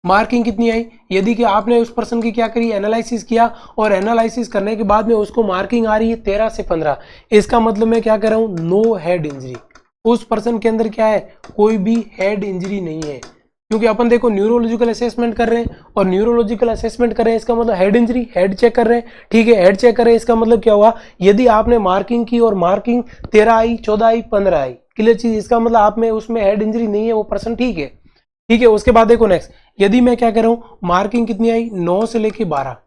मार्किंग कितनी आई, यदि कि आपने उस पर्सन की क्या करी, एनालिसिस किया, और एनालिसिस करने के बाद में उसको मार्किंग आ रही है 13 से 15। इसका मतलब मैं क्या कर रहा हूं, नो हेड इंजरी। उस पर्सन के अंदर क्या है, कोई भी हेड इंजरी नहीं है। क्योंकि अपन देखो न्यूरोलॉजिकल असेसमेंट कर रहे हैं, और न्यूरोलॉजिकल असेसमेंट कर रहे हैं इसका मतलब हेड इंजरी, हेड चेक कर रहे हैं। ठीक है, हेड चेक कर रहे हैं इसका मतलब क्या हुआ, यदि आपने मार्किंग की और मार्किंग 13 आई, 14 आई, 15 आई, क्लियर चीज, इसका मतलब आप में उसमें हेड इंजरी नहीं है, वो पर्सन ठीक है। ठीक है, उसके बाद देखो नेक्स्ट, यदि मैं क्या कह रहा हूं, मार्किंग कितनी आई 9 से लेके 12,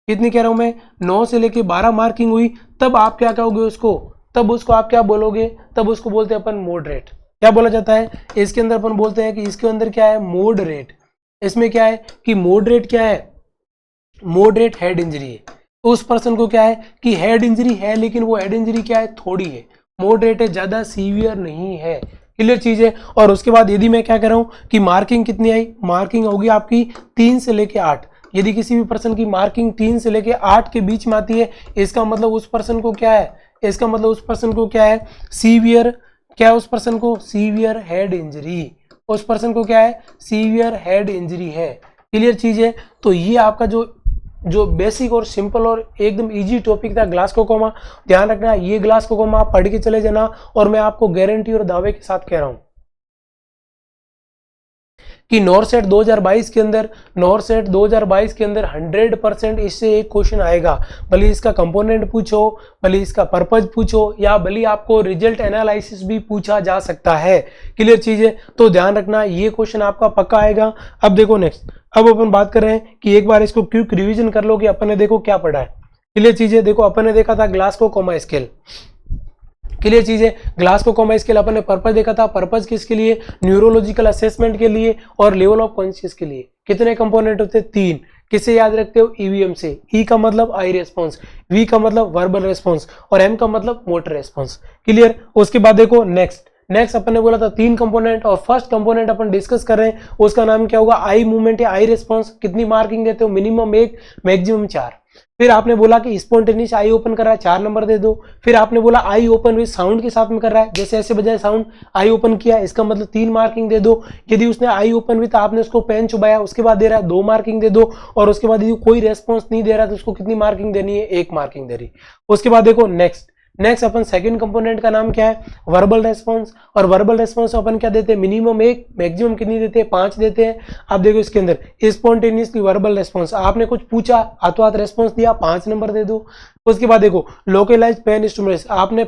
कितनी कह रहा हूं मैं, 9 से लेके 12 मार्किंग हुई, तब आप क्या कहोगे उसको, तब उसको आप क्या बोलोगे, तब उसको बोलते हैं अपन मॉडरेट। क्या बोला जाता है, इसके अंदर अपन बोलते हैं कि इसके अंदर क्या है, मॉडरेट। इसमें क्या है कि मॉडरेट क्या है, मॉडरेट हेड इंजरी है। उस पर्सन को क्या है कि हेड इंजरी है, लेकिन वो हेड इंजरी क्या है, थोड़ी है। मॉडरेट है, ज्यादा सीवियर नहीं है। क्लियर चीज है। और उसके बाद यदि मैं क्या कर रहा हूं कि मार्किंग कितनी आई, मार्किंग होगी आपकी 3 से लेके 8। यदि किसी भी पर्सन की मार्किंग 3 से लेके 8 के बीच में आती है, इसका मतलब उस पर्सन को क्या है, इसका मतलब उस पर्सन को क्या है, सीवियर, क्या है उस पर्सन को, सीवियर हेड इंजरी। उस पर्सन को क्या है, सीवियर हेड इंजरी है। क्लियर चीज है। तो ये आपका जो बेसिक और सिंपल और एकदम इजी टॉपिक था ग्लासगो कोमा। ध्यान रखना, ये ग्लासगो कोमा आप पढ़ के चले जाना, और मैं आपको गारंटी और दावे के साथ कह रहा हूं कि नॉरसेट 2022 के अंदर, नॉरसेट 2022 के अंदर 100% इससे एक क्वेश्चन आएगा। भले इसका कंपोनेंट पूछो, भले इसका पर्पज पूछो, या भले आपको रिजल्ट एनालिसिस भी पूछा जा सकता है। क्लियर चीज है। तो ध्यान रखना, ये क्वेश्चन आपका पक्का आएगा। अब देखो नेक्स्ट, अब अपन बात कर रहे हैं कि एक बार इसको क्विक रिविजन कर लो कि अपन ने देखो क्या पढ़ा है। क्लियर चीज है। देखो अपन ने देखा था ग्लासगो कोमा स्केल। क्लियर चीज है। ग्लासगो कोमा स्केल अपन ने पर्पज देखा था, पर्पज किसके लिए, न्यूरोलॉजिकल असेसमेंट के लिए और लेवल ऑफ कॉन्शियस के लिए। कितने कंपोनेंट होते हैं, 3। किससे याद रखते हो, ईवीएम से। ई का मतलब आई रेस्पॉन्स, वी का मतलब वर्बल रेस्पॉन्स, और एम का मतलब मोटर रेस्पॉन्स। क्लियर। उसके बाद देखो नेक्स्ट अपन ने बोला था 3 कंपोनेंट, और फर्स्ट कंपोनेंट अपन डिस्कस कर रहे हैं, उसका नाम क्या होगा, आई मूवमेंट या आई रेस्पॉन्स। कितनी मार्किंग देते हो, मिनिमम 1, मैक्सिमम 4। फिर आपने बोला कि स्पॉन्टेनियस आई ओपन कर रहा है, 4 नंबर दे दो। फिर आपने बोला आई ओपन विद साउंड के साथ में कर रहा है, जैसे ऐसे बजाय साउंड आई ओपन किया, इसका मतलब 3 मार्किंग दे दो। यदि उसने आई ओपन विद आपने उसको पेन चुबाया उसके बाद दे रहा है 2 मार्किंग दे दो। और उसके बाद यदि कोई रेस्पॉन्स नहीं दे रहा तो उसको कितनी मार्किंग देनी है, 1 मार्किंग दे रही। उसके बाद देखो नेक्स्ट अपन सेकंड कंपोनेंट का नाम क्या है, वर्बल रेस्पॉन्स। और वर्बल रेस्पॉन्स अपन क्या देते हैं, मिनिमम 1, मैक्सिमम कितनी देते हैं, 5 देते हैं। आप देखो इसके अंदर स्पॉन्टेनियसली वर्बल रेस्पॉन्स, आपने कुछ पूछा हाथों हाथ रेस्पॉन्स दिया, 5 नंबर दे दो। उसके बाद देखो लोकलाइज पेन स्टिमुलस, आपने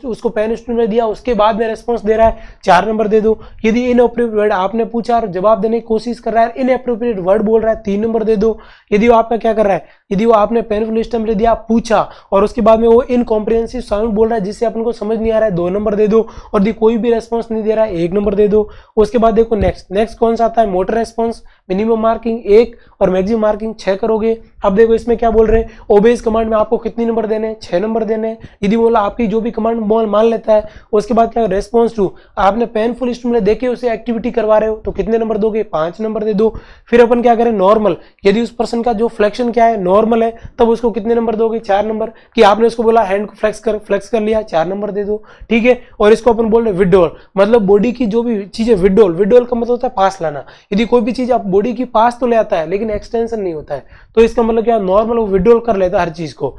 उसको पेन स्टिमुलस दिया, उसके बाद में रेस्पॉन्स दे रहा है, 4 नंबर दे दो। यदि इनअप्रोप्रिएट वर्ड आपने पूछा और जवाब देने की कोशिश कर रहा है, इनअप्रोप्रिएट वर्ड बोल रहा है, 3 नंबर दे दो। यदि वो आपका क्या कर रहा है, यदि वो आपने पेनफुल स्टिमुलस दिया, पूछा और उसके बाद में वो इनकॉम्प्रिहेंसिव साउंड बोल रहा है जिससे अपन को समझ नहीं आ रहा है, 2 नंबर दे दो। और यदि कोई भी रेस्पॉन्स नहीं दे रहा है, 1 नंबर दे दो। उसके बाद देखो नेक्स्ट कौन सा आता है, मोटर रेस्पॉन्स, मिनिमम मार्किंग 1 और मैक्सिमम मार्किंग 6 करोगे। अब देखो इसमें क्या बोल रहे हैं, ओबेस कमांड में आपको कितने नंबर देने हैं, 6 नंबर देने हैं। यदि बोला आपकी जो भी कमांड मान लेता है। उसके बाद क्या, रेस्पॉन्स टू, आपने पेनफुल स्टिमुलस देके उसे एक्टिविटी करवा रहे हो तो कितने नंबर दोगे, 5 नंबर दे दो। फिर अपन क्या करें, नॉर्मल, यदि उस पर्सन का जो फ्लेक्शन क्या है, नॉर्मल है, तब उसको कितने नंबर दोगे, 4 नंबर। कि आपने उसको बोला हैंड को फ्लेक्स कर लिया, 4 नंबर दे दो, ठीक है। और इसको अपन बोल रहे विड्रॉल, मतलब बॉडी की जो भी चीजें, विड्रॉल का मतलब होता है पास लाना। यदि कोई भी चीज आप बॉडी की पास तो ले आता है लेकिन एक्सटेंशन नहीं होता है, तो इसका मतलब क्या, नॉर्मल वो विड्रॉल कर लेता है हर चीज को।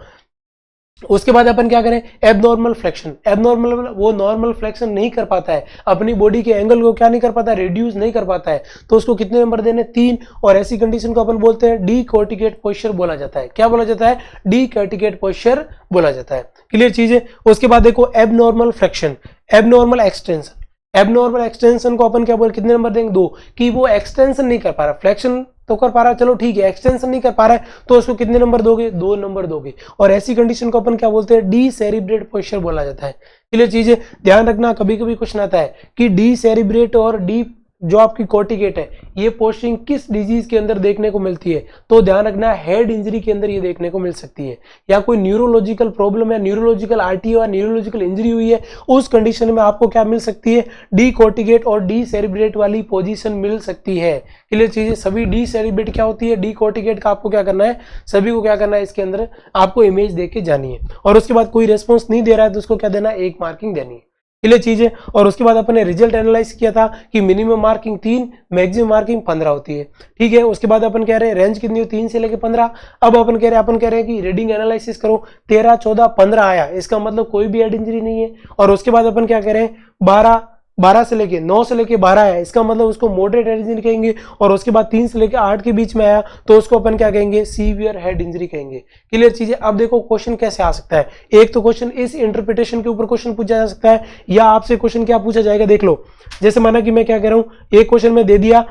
उसके बाद अपन क्या करें, एबनॉर्मल फ्लेक्शन। एबनॉर्मल वो नॉर्मल फ्लेक्शन नहीं कर पाता है, अपनी बॉडी के एंगल को क्या नहीं कर पाता, रिड्यूस नहीं कर पाता है, तो उसको कितने नंबर देने, 3। और ऐसी कंडीशन को अपन बोलते हैं डीकॉर्टिकेट पोस्चर बोला जाता है। क्या बोला जाता है, डीकॉर्टिकेट पोस्चर बोला जाता है। क्लियर चीज है। उसके बाद देखो abnormal flexion, abnormal extension. Abnormal extension को अपन क्या बोल, कितने नंबर देंगे, 2। कि वो एक्सटेंशन नहीं कर पा रहा, फ्लेक्शन तो कर पा रहा है, चलो ठीक है, एक्सटेंशन नहीं कर पा रहा है तो उसको कितने नंबर दोगे, 2 नंबर दोगे। और ऐसी कंडीशन को अपन क्या बोलते हैं, डीसेरिब्रेट पोस्चर बोला जाता है। क्लियर चीज है। ध्यान रखना, कभी कभी क्वेश्चन आता है कि डीसेरिब्रेट और डी जो आपकी कॉर्टिकेट है, ये पोस्टिंग किस डिजीज के अंदर देखने को मिलती है, तो ध्यान रखना हेड इंजरी के अंदर ये देखने को मिल सकती है, या कोई न्यूरोलॉजिकल प्रॉब्लम है, न्यूरोलॉजिकल आरटीओ या न्यूरोलॉजिकल इंजरी हुई है, उस कंडीशन में आपको क्या मिल सकती है, डी कॉर्टिकेट और डी सेरिब्रेट वाली पोजीशन मिल सकती है। क्लियर चीजें। सभी डी सेरिब्रेट क्या होती है, डी कॉर्टिकेट का आपको क्या करना है, सभी को क्या करना है, इसके अंदर आपको इमेज देख के जानी है। और उसके बाद कोई रेस्पॉन्स नहीं दे रहा है तो उसको क्या देना है, 1 मार्किंग देनी है। क्लियर चीज है। और उसके बाद अपन ने रिजल्ट एनालाइज किया था कि मिनिमम मार्किंग 3, मैक्सिमम मार्किंग 15 होती है, ठीक है। उसके बाद अपन कह रहे हैं रेंज कितनी हो, 3 से लेके 15। अब अपन कह रहे हैं कि रीडिंग एनालिसिस करो, 13, 14, 15 आया, इसका मतलब कोई भी हेड इंजरी नहीं है। और उसके बाद अपन क्या कह रहे हैं, 12 से लेके 9 से लेके 12 आया, इसका मतलब उसको मॉडरेट हेड इंजरी कहेंगे। और उसके बाद 3 से लेके 8 के बीच में आया तो उसको अपन क्या कहेंगे, सीवियर हेड इंजरी कहेंगे। क्लियर चीजें। अब देखो क्वेश्चन कैसे आ सकता है, एक तो क्वेश्चन इस इंटरप्रिटेशन के ऊपर क्वेश्चन पूछा जा सकता है, या आपसे क्वेश्चन क्या पूछा जाएगा, देख लो। जैसे माना कि मैं क्या कह रहा हूं, एक क्वेश्चन में दे दिया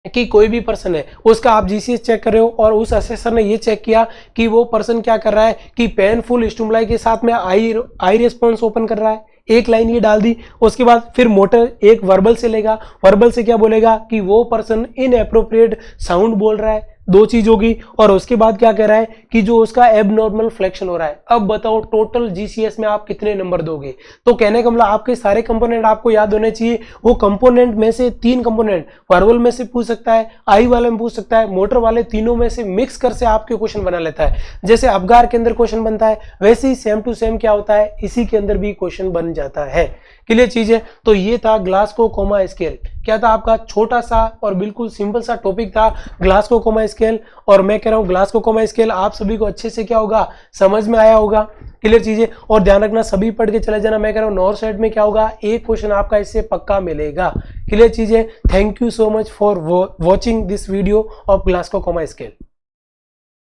कि कोई भी पर्सन है, उसका आप जीसीएस चेक कर रहे हो और उस असेसर ने ये चेक किया कि वो पर्सन क्या कर रहा है कि पेनफुल स्टिमुलाई के साथ में आई रिस्पॉन्स ओपन कर रहा है, एक लाइन ये डाल दी। उसके बाद फिर मोटर एक वर्बल से लेगा, वर्बल से क्या बोलेगा कि वो पर्सन इनएप्रोप्रिएट साउंड बोल रहा है, 2 चीज होगी। और उसके बाद क्या कह रहा है कि जो उसका एबनॉर्मल फ्लेक्शन हो रहा है। अब बताओ टोटल जीसीएस में आप कितने नंबर दोगे, तो कहने का मतलब आपके सारे कंपोनेंट आपको याद होने चाहिए। वो कंपोनेंट में से 3 कंपोनेंट वर्बल में से पूछ सकता है, आई वाले में पूछ सकता है, मोटर वाले, तीनों में से मिक्स कर से आपके क्वेश्चन बना लेता है। जैसे अबगार के अंदर क्वेश्चन बनता है वैसे ही सेम टू सेम क्या होता है, इसी के अंदर भी क्वेश्चन बन जाता है। क्लियर चीज है। तो ये था ग्लासगो कोमा स्केल, क्या था आपका छोटा सा और बिल्कुल सिंपल सा टॉपिक था ग्लासगो कोमा स्केल। और मैं कह रहा हूँ ग्लासगो कोमा स्केल आप सभी को अच्छे से क्या होगा, समझ में आया होगा। क्लियर चीजें। और ध्यान रखना सभी पढ़ के चले जाना। मैं कह रहा हूँ नॉर्थ साइड में क्या होगा, एक क्वेश्चन आपका इससे पक्का मिलेगा। क्लियर चीजें। Thank you so much for watching this video of Glasgow coma scale.